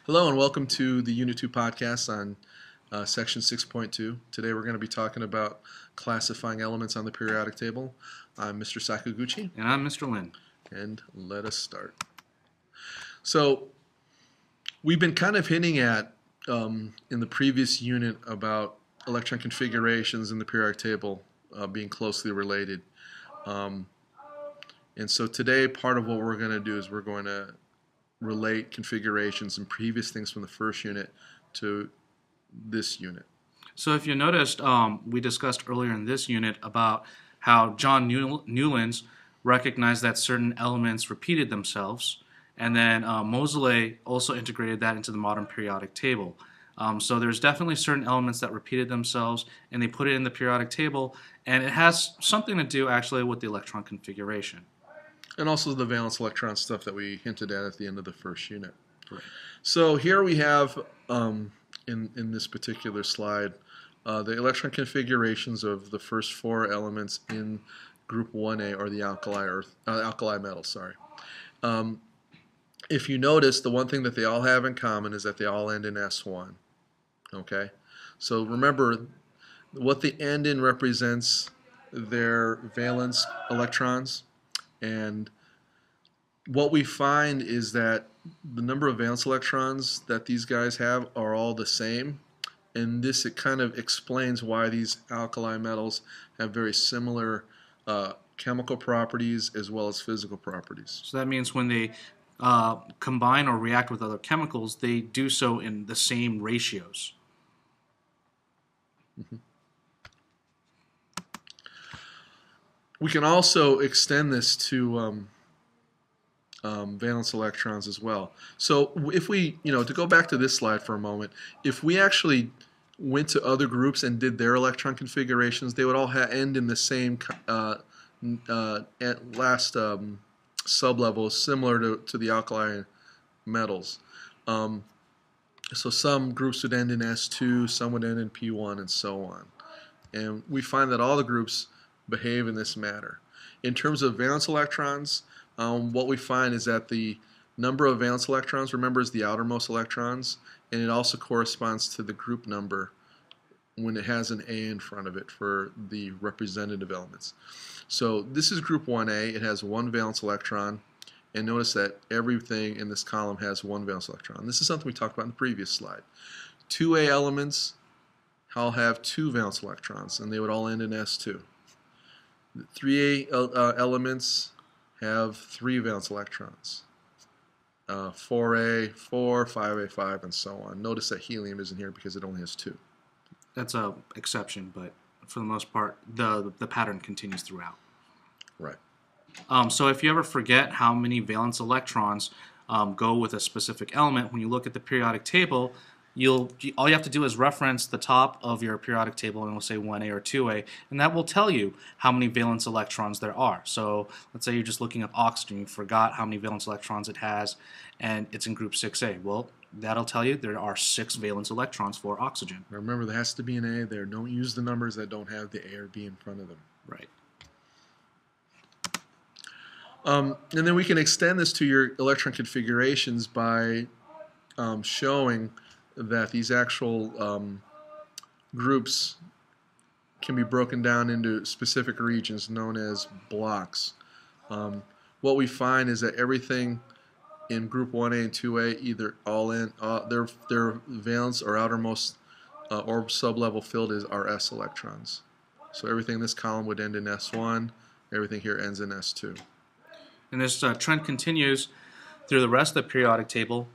Hello and welcome to the Unit 2 podcast on section 6.2. Today we're going to be talking about classifying elements on the periodic table. I'm Mr. Sakaguchi. And I'm Mr. Lin. And let us start. So we've been kind of hinting at in the previous unit about electron configurations in the periodic table being closely related. And so today part of what we're going to do is we're going to relate configurations and previous things from the first unit to this unit. So if you noticed, we discussed earlier in this unit about how John Newlands recognized that certain elements repeated themselves, and then Moseley also integrated that into the modern periodic table. So there's definitely certain elements that repeated themselves, and they put it in the periodic table, and it has something to do actually with the electron configuration. And also the valence electron stuff that we hinted at the end of the first unit. Right. So here we have, in this particular slide, the electron configurations of the first four elements in group 1A, or the alkali metals. Sorry. If you notice, the one thing that they all have in common is that they all end in S1. Okay? So remember, what they end in represents their valence electrons. And what we find is that the number of valence electrons that these guys have are all the same. And this, it kind of explains why these alkali metals have very similar chemical properties as well as physical properties. So that means when they combine or react with other chemicals, they do so in the same ratios. Mm-hmm. We can also extend this to valence electrons as well. So if we, to go back to this slide for a moment, if we actually went to other groups and did their electron configurations, they would all end in the same last sublevel, similar to the alkali metals. So some groups would end in S2, some would end in P1, and so on. And we find that all the groups behave in this manner. In terms of valence electrons, what we find is that the number of valence electrons, remember, is the outermost electrons, and it also corresponds to the group number when it has an A in front of it for the representative elements. So this is group 1A. It has one valence electron, and notice that everything in this column has one valence electron. This is something we talked about in the previous slide. 2A elements all have two valence electrons, and they would all end in S2. 3A elements have three valence electrons. 4A, 4, 5A, 5, and so on. Notice that helium isn't here because it only has two. That's an exception, but for the most part, the pattern continues throughout. Right. So if you ever forget how many valence electrons go with a specific element, when you look at the periodic table, all you have to do is reference the top of your periodic table, and it'll say 1A or 2A, and that will tell you how many valence electrons there are. So let's say you're just looking up oxygen, you forgot how many valence electrons it has, and it's in group 6A. Well, that'll tell you there are 6 valence electrons for oxygen. Remember, there has to be an A there. Don't use the numbers that don't have the A or B in front of them. Right. And then we can extend this to your electron configurations by showing that these actual groups can be broken down into specific regions known as blocks. What we find is that everything in group 1A and 2A either all in their valence or outermost or sublevel filled are S electrons. So everything in this column would end in S1. Everything here ends in S2. And this trend continues through the rest of the periodic table,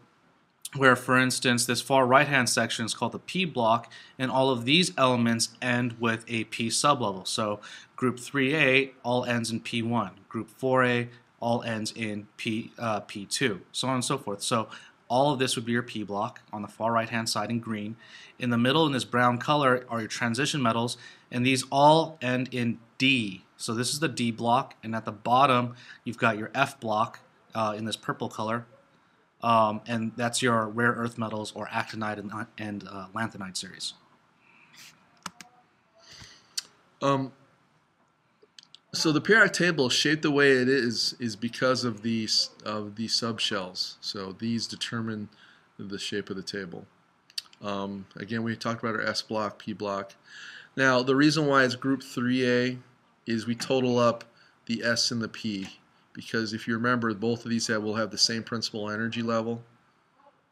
where, for instance, this far right-hand section is called the P block, and all of these elements end with a P sublevel. So group 3A all ends in P1, group 4A all ends in P2, so on and so forth. So all of this would be your P block on the far right-hand side in green. In the middle, in this brown color, are your transition metals, and these all end in D. So this is the D block, and at the bottom, you've got your F block in this purple color. And that's your rare earth metals, or actinide and lanthanide series. So the periodic table shaped the way it is because of these subshells. So these determine the shape of the table. Again, we talked about our S block, P block. Now, the reason why it's group 3A is we total up the S and the P, because if you remember, both of these will have the same principal energy level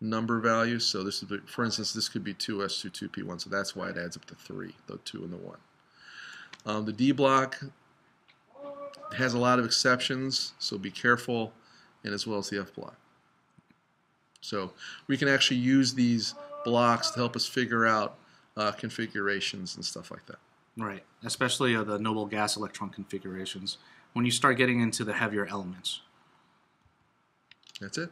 number values. So this is, for instance, this could be 2S2, 2P1, so that's why it adds up to 3, the 2 and the 1. The D block has a lot of exceptions, so be careful, and as well as the F block. So we can actually use these blocks to help us figure out configurations and stuff like that. Right, especially the noble gas electron configurations when you start getting into the heavier elements. That's it.